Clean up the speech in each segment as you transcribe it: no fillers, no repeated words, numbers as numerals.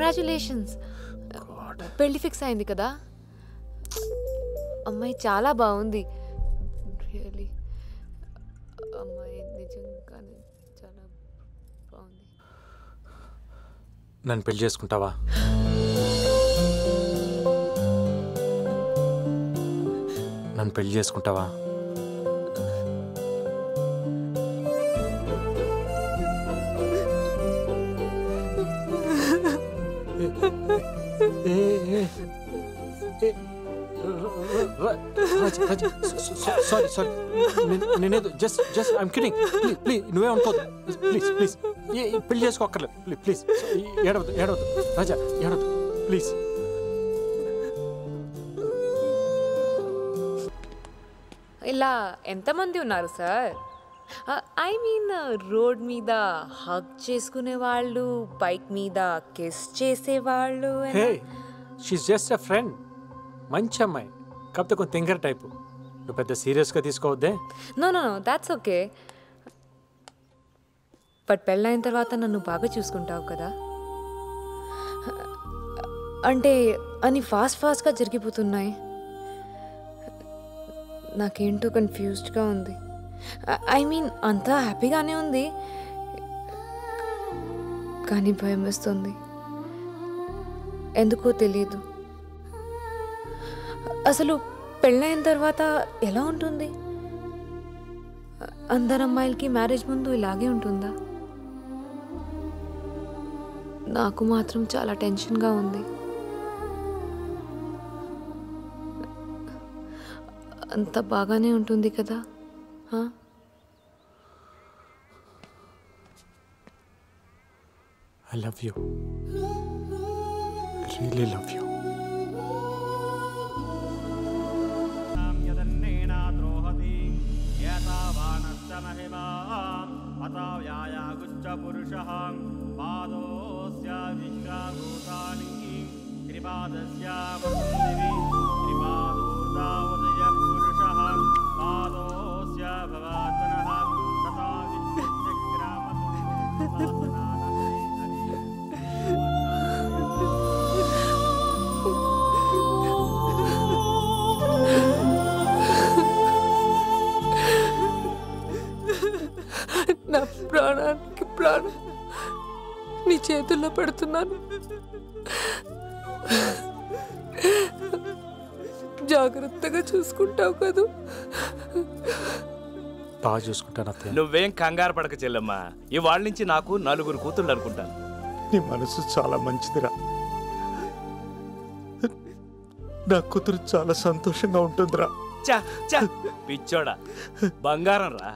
Congratulations. పెళ్లి fix అయింది కదా? అమ్మాయి చాలా బాగుంది. రియలీ అమ్మాయి నిజంగానే చాలా బాగుంది. నన్ను పెళ్లి చేసుకుంటావా? నన్ను పెళ్లి చేసుకుంటావా? సారీ నేనేదో జస్ట్ ఐమ్ కిడింగ్. ప్లీజ్ నువ్వే అనుకోదు. ప్లీజ్ పెళ్లి చేసుకోక్కర్లేదు. ప్లీజ్ ఏడవద్దు రాజా, ఏడవద్దు ప్లీజ్. ఇలా ఎంతమంది ఉన్నారు సార్? ఐ మీన్ రోడ్ మీద హగ్ చేసుకునే వాళ్ళు, బైక్ మీద కిస్ చేసేవాళ్ళు. Hey, she's just a friend. మంచి అమ్మాయి, కాకపోతే కొంచెం తింగర్ టైపు. నువ్వు పెద్ద సీరియస్గా తీసుకోవద్దే. No that's okay. బట్ పెళ్ళైన తర్వాత నన్ను బాగా చూసుకుంటావు కదా? అంటే అన్ని ఫాస్ట్గా జరిగిపోతున్నాయి. నాకేంటో కన్ఫ్యూజ్డ్గా ఉంది. ఐ మీన్ అంతా హ్యాపీగానే ఉంది, కానీ భయం వేస్తుంది. ఎందుకో తెలియదు. అసలు పెళ్ళైన తర్వాత ఎలా ఉంటుంది? అందరు అమ్మాయిలకి మ్యారేజ్ ముందు ఇలాగే ఉంటుందా? నాకు మాత్రం చాలా టెన్షన్గా ఉంది. అంత బాగానే ఉంటుంది కదా? I love you. I really love you. నా ప్రాణానికి ప్రాణం నీ చేతుల్లో పెడుతున్నాను. జాగ్రత్తగా చూసుకుంటావు కదా? బాగా చూసుకుంటాను అత్తయ్య. నువ్వేం కంగారు పడక చెల్లమ్మా. ఇవాళ నుంచి నాకు 4 కూతుళ్ళు అనుకుంటాను. నీ మనసు చాలా మంచిదిరా. నా కూతురు చాలా సంతోషంగా ఉంటుందిరా. పిచ్చోడా, బంగారం రా.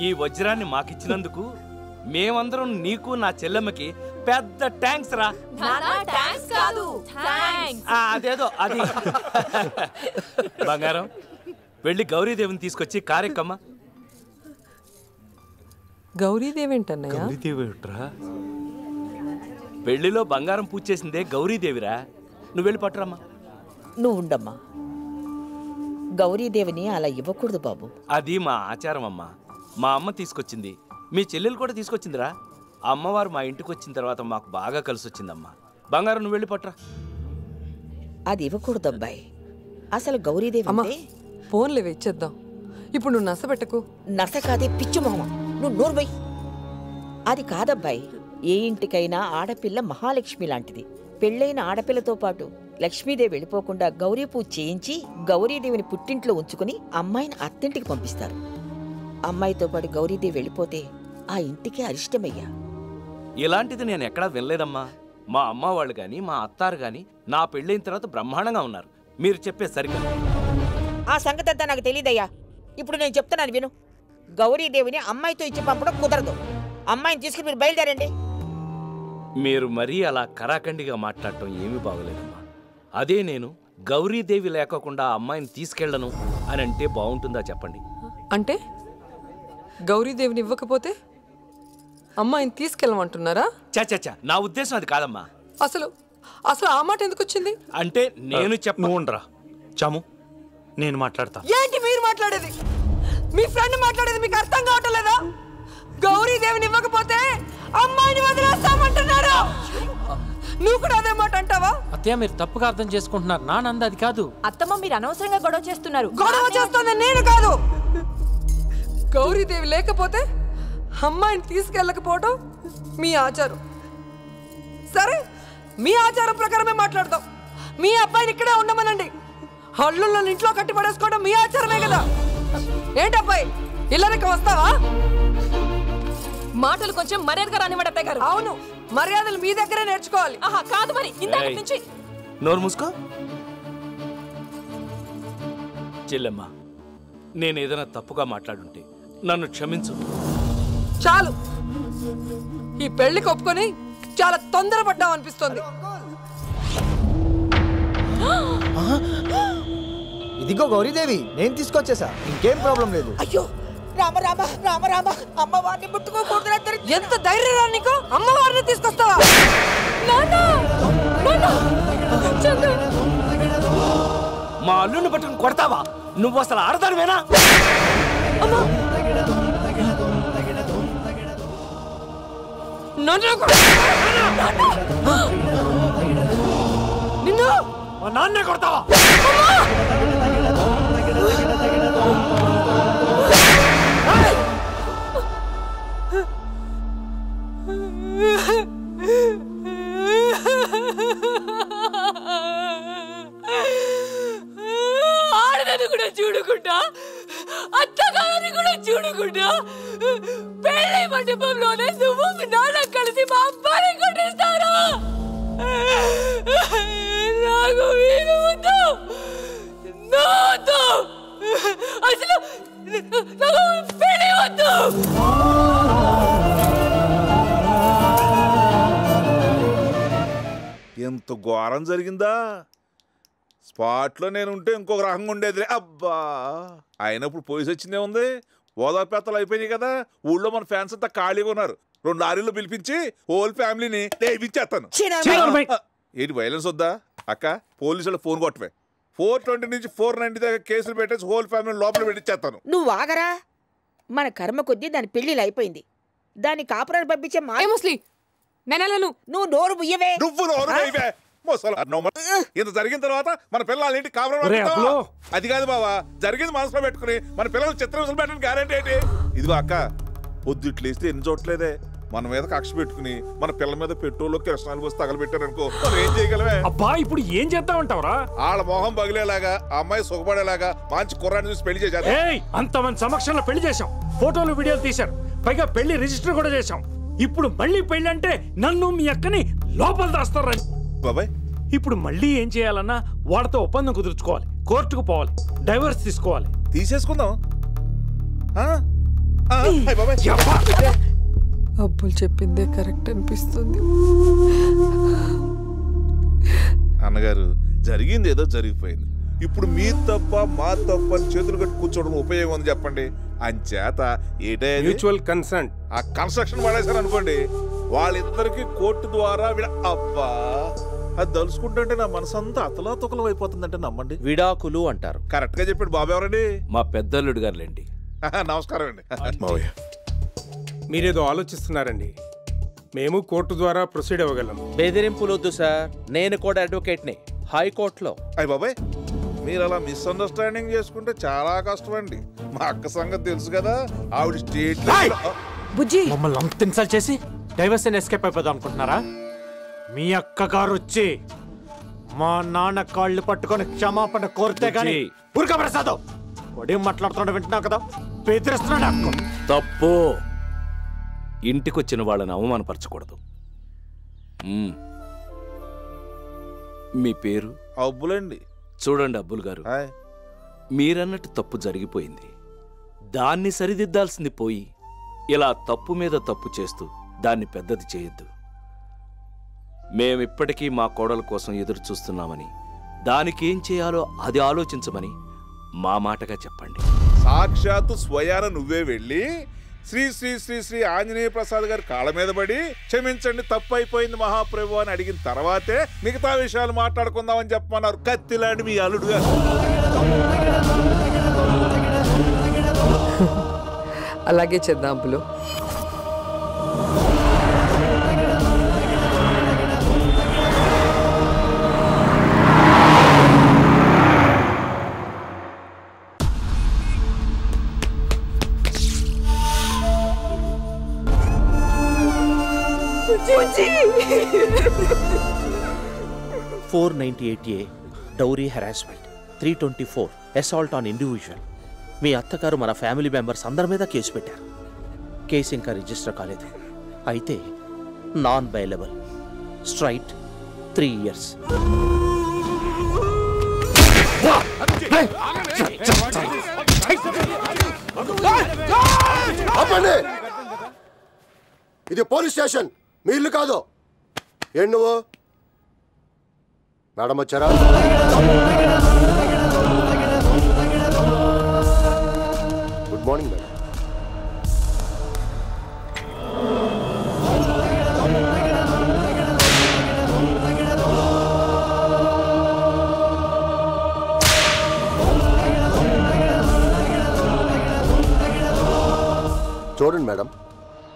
ఈ వజ్రాన్ని మాకిచ్చినందుకు మేమందరం నీకు నా చెల్లెమ్మకి పెద్ద థ్యాంక్స్ రా. అదేదో అది. బంగారం, వెళ్ళి గౌరీదేవిని తీసుకొచ్చి కారెక్కమ్మా. గౌరీదేవి ఏంటన్నయ్య? గౌరీదేవిరా, పెళ్లిలో బంగారం పూజ చేసిందే గౌరీదేవిరా. నువ్వు వెళ్ళి పట్టురమ్మా. నువ్వు ఉండమ్మా. గౌరీదేవిని అలా ఇవ్వకూడదు బాబు. అది మా ఆచారం అమ్మా. మా అమ్మ తీసుకొచ్చింది, మీ చెల్లెలు కూడా తీసుకొచ్చిందిరా. అమ్మవారు మా ఇంటికి వచ్చిన తర్వాత మాకు బాగా కలిసి వచ్చిందమ్మా. బంగారం, నువ్వు వెళ్ళి పట్టురా. అది ఇవ్వకూడదు అబ్బాయి. అసలు గౌరీదేవి అమ్మా ఫోన్లేవి ఇచ్చేద్దాం. ఇప్పుడు నువ్వు నస పెట్టకు. నస కాదే పిచ్చు మామ, నువ్వు నోర్మై. అది కాదబ్బాయి. ఏ ఇంటికైనా ఆడపిల్ల మహాలక్ష్మి లాంటిది. పెళ్ళైన ఆడపిల్లతో పాటు లక్ష్మీదేవి వెళ్ళిపోకుండా గౌరీ పూజ చేయించి గౌరీదేవిని పుట్టింట్లో ఉంచుకుని అమ్మాయిని అత్తింటికి పంపిస్తారు. అమ్మాయితో పాటు గౌరీదేవి వెళ్ళిపోతే ఆ ఇంటికి అరిష్టమయ్యా. ఇలాంటిది నేను ఎక్కడా వినలేదమ్మా. మా అమ్మ వాళ్ళు గాని మా అత్తారు గాని నా పెళ్ళైన తర్వాత బ్రహ్మాండంగా ఉన్నారు. మీరు చెప్పే సరిగ్గా. ఆ సంగతి అంతా నాకు తెలియదయ్యా. ఇప్పుడు నేను చెప్తున్నాను విను. గౌరీదేవిని అమ్మాయితో ఇచ్చి పంపడం కుదరదు. అమ్మాయిని తీసుకుని మీరు బయలుదేరండి. మీరు మరీ అలా కరాఖండిగా మాట్లాడటం ఏమీ బాగోలేదమ్మా. అదే నేను గౌరీదేవి లేకోకుండా అమ్మాయిని తీసుకెళ్లను అని అంటే బాగుంటుందా చెప్పండి? అంటే గౌరీదేవిని ఇవ్వకపోతే అమ్మాయిని తీసుకెళ్ళమంటున్నారా? చచ్చా, నా ఉద్దేశం అది కాదమ్మా. అసలు ఆ మాట ఎందుకు వచ్చింది? అంటే నేను చెప్పనుండ్రా చాము, నేను మాట్లాడతా. ఏంటి మీరు మాట్లాడేది? మీ ఫ్రెండ్ మాట్లాడేది మీకు అర్థం కావటం లేదా? గౌరీదేవిని ఇవ్వకపోతే అమ్మాయిని వదిలేస్తామంటున్నారు. నువ్వు కూడా అత్తయ్య మీరు తప్పుగా అర్థం చేసుకుంటున్నారు. నానంద అది కాదు. అత్తమ్మ మీరు అనవసరంగా గొడవ చేస్తున్నారు. గొడవ చేస్తుంది నేను కాదు. గౌరీదేవి లేకపోతే అమ్మాయిని తీసుకెళ్ళకపోవటం మీ ఆచారం. సరే, మీ ఆచారం ప్రకారమే మాట్లాడతాం. మీ అబ్బాయిని ఇక్కడే ఉండమనండి. హల్లుల్లో ఇంట్లో కట్టి పడేసుకోవడం మీ ఆచారమే కదా. ఏంటబ్బాయి, ఇళ్ళకి వస్తావా? మాటలు కొంచెం మర్యాదగా రానివ్వండి అత్తయ్య గారు. అవును, మర్యాదలు మీ దగ్గరే నేర్చుకోవాలి. ఆహా కాదు మరి, ఇందాక నుంచి. నోరు మూసుకో. చెల్లెమ్మ, నేను ఏదైనా తప్పుగా మాట్లాడుంటే నన్ను క్షమించు. చాలు, ఈ పెళ్లికి ఒప్పుకొని చాలా తొందరపడ్డాం అనిపిస్తుంది. ఇదిగో గౌరీదేవి, నేను తీసుకొచ్చేసా, ఇంకేం ప్రాబ్లం లేదు. అయ్యో రామ రామ రామ రామ, అమ్మవారిని ముట్టుకోకూడదు. ఎంత ధైర్యం రా నీకు? అమ్మవారిని తీసుకొస్తావా? మా అల్లుని పట్టుకుని కొడతావా? నువ్వు అసలు ఆడదానివేనా? నిన్ను మా నాన్నే కొడతావా? ఆడదని కూడా చూడకుండా, అత్తగారిని కూడా చూడకుండా పెళ్లి మండపంలోనే నువ్వు మీ నాన్న కలిసి మా అబ్బాయిని కొట్టిస్తారా? నాకు వీలు వద్దు, అసలు నాకు పెళ్లి వద్దు. ఎంత ఘోరం జరిగిందా? స్పాట్లో నేను ఉంటే ఇంకొక రకంగా ఉండేది. అబ్బా, అయినప్పుడు పోలీసు వచ్చిందే ఉంది. ఓదాపేత్తలు అయిపోయినాయి కదా. ఊళ్ళో మన ఫ్యాన్స్ అంతా ఖాళీగా ఉన్నారు. 2 లారీలు పిలిపించి హోల్ ఫ్యామిలీని లేపించేస్తాను. ఏంటి వైలెన్స్ వద్దా అక్క? పోలీసులు ఫోన్ కొట్టవే. 420 నుంచి 490 దాకా కేసులు పెట్టేసి హోల్ ఫ్యామిలీ లోపల పెట్టించేస్తాను. నువ్వు ఆగరా. మన కర్మ కొద్దీ దాని పెళ్లిలు అయిపోయింది. దాన్ని కాపురాన్ని పంపించే ముస్లి నేనెలను. నువ్వు నోరు ముయ్యవే. నువ్వు నోరు మూయవే. ఇంత జరిగిన తర్వాత మన పిల్లలు ఏంటి కాపురం? అది కాదు బావా, జరిగింది మనసులో పెట్టుకుని మన పిల్లలు చిత్రహింసలు పెట్టడం గ్యారెంటీ ఏంటి? ఇదిగో అక్క, పొద్దుట్లేస్తే ఎన్ని చోట్లేదే మన మీద కక్ష పెట్టుకుని మన పిల్లల మీద పెట్రోల్ కిరసనాలు పోసి తగలబెట్టారనుకో, మనం ఏం చేయగలమే? అబ్బా, ఇప్పుడు ఏం చేద్దామంటావరా? వాళ్ళ మొహం పగిలేలాగా, ఆ అమ్మాయి సుఖపడేలాగా మంచి కుర్రాన్ని చూసి పెళ్లి చేశారు. అంతమంది సమక్షంలో పెళ్లి చేశాం, ఫోటోలు వీడియోలు తీశారు, పైగా పెళ్లి రిజిస్టర్ కూడా చేశాం. ఇప్పుడు మళ్ళీ పెళ్లి అంటే నన్ను మీ అక్కని లోపల దాస్తారని. బాబాయ్, ఇప్పుడు మళ్ళీ ఏం చేయాలన్నా వాళ్ళతో ఒప్పందం కుదుర్చుకోవాలి, కోర్టుకు పోవాలి, డైవర్స్ తీసుకోవాలి. తీసేసుకుందాం. అబ్బులు చెప్పిందే కరెక్ట్ అనిపిస్తుంది. అన్నగారు, జరిగింది ఏదో జరిగిపోయింది. ఇప్పుడు మీ తప్ప మా తప్ప అని చేతులు కట్టి కూర్చోవడం ఉపయోగం ఉంది చెప్పండి. అంచేత మ్యూచువల్ కన్సెంట్ ఆ కన్స్ట్రక్షన్ పడేశారు అనుకోండి, వాళ్ళిద్దరికి కోర్టు ద్వారా అబ్బా, అది తలుసుకుంటుంటే నా మనసంతా అతలాతుకలం అయిపోతుందంటే నమ్మండి. విడాకులు అంటారు. కరెక్ట్ గా చెప్పాడు బాబు. ఎవరండి? మా పెద్దల్లుడు గారులేండి. నమస్కారం అండి. మీరేదో ఆలోచిస్తున్నారండి. మేము కోర్టు ద్వారా ప్రొసీడ్ అవ్వగలం. బెదిరింపులొద్దు సార్, నేను కూడా అడ్వకేట్ని హైకోర్టులో. అయ్య బాబాయ్, మీరు అలా మిస్అండర్స్టాండింగ్ చేసుకుంటే చాలా కష్టం అండి. మా అక్క సంగతి తెలుసు కదా, ఆవిడ స్టేట్ బుజ్జి మమ్మల్ని అంత ఇన్సల్ట్ చేసి డైవర్స్ ఎస్కేప్ అయిపోదాం అనుకుంటున్నారా? మీ అక్కగారు వచ్చి మా నాన్న కాళ్ళు పట్టుకొని క్షమాపణ కోరితే గానీ ఊరిక ప్రసాదం వాడేం మాట్లాడుతున్నాడు వింటున్నావు కదా, బెదిరిస్తున్నాడు. అక్క తప్పు. ఇంటికొచ్చిన వాళ్ళని అవమానపరచకూడదు. మీ పేరు? అబ్బులండి. చూడండి అబ్బుల్ గారు, మీరన్నట్టు తప్పు జరిగిపోయింది. దాన్ని సరిదిద్దాల్సింది పోయి ఇలా తప్పు మీద తప్పు చేస్తూ దాన్ని పెద్దది చేయొద్దు. మేమిప్పటికీ మా కోడల కోసం ఎదురు చూస్తున్నామని, దానికి ఏం చేయాలో అది ఆలోచించమని మా మాటగా చెప్పండి. సాక్షాత్తు స్వయాన నువ్వే వెళ్ళి శ్రీ శ్రీ శ్రీ శ్రీ ఆంజనేయ ప్రసాద్ గారి కాళ్ళ మీద పడి క్షమించండి, తప్పు అయిపోయింది మహాప్రభు అని అడిగిన తర్వాతే మిగతా విషయాలు మాట్లాడుకుందామని చెప్పమన్నారు. కత్తిలాంటి మీ అల్లుడు గారు. అలాగే చేద్దాం అబ్బులు. 498A dowry harassment, 324 assault on individual. మీ అత్తగారు మన ఫ్యామిలీ మెంబర్స్ అందరి మీద కేసు పెట్టారు. కేసు ఇంకా రిజిస్టర్ కాలేదు. అయితే నాన్ బైలబుల్, స్ట్రైట్ 3 years. ఇది పోలీస్ స్టేషన్, మీ ఇల్లు కాదు. ఏం నువ్వు? మేడం వచ్చారా? Good morning madam. చూడండి మేడం,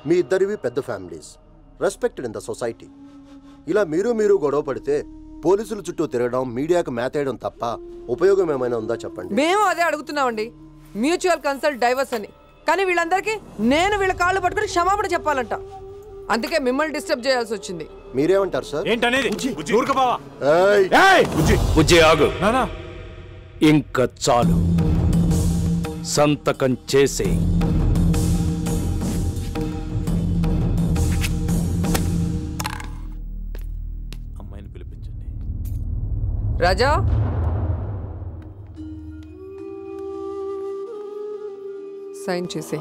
మీ ఇద్దరివి పెద్ద families, respected in the society. ఇలా మీరు గొడవ పడితే పోలీసుల చుట్టూ తిరగడం, మీడియాకు మేతేయడం తప్ప ఉపయోగం ఏమైనా ఉందా చెప్పండి. మేము అదే అడుగుతున్నామండి, మ్యూచువల్ కన్సల్ట్ డైవర్స్ అని. కానీ వీళ్ళందరికీ నేను వీళ్ళ కాళ్ళు పట్టుకుని క్షమాపణ చెప్పాలంట. అందుకే మిమ్మల్ని డిస్టర్బ్ చేయాల్సి వచ్చింది. మీరేమంటారు సార్? ఏంటనేది? ఆగు. ఇంకా చాలు, సంతకం చేసే. రాజా, సైన్ చేసే.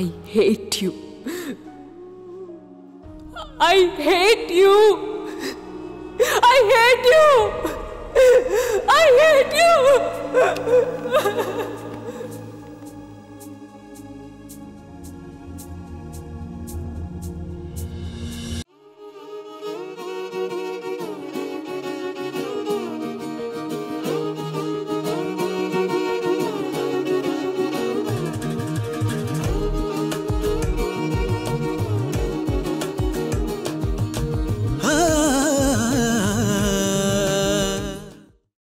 I hate you. I hate you. I hate you. I hate you.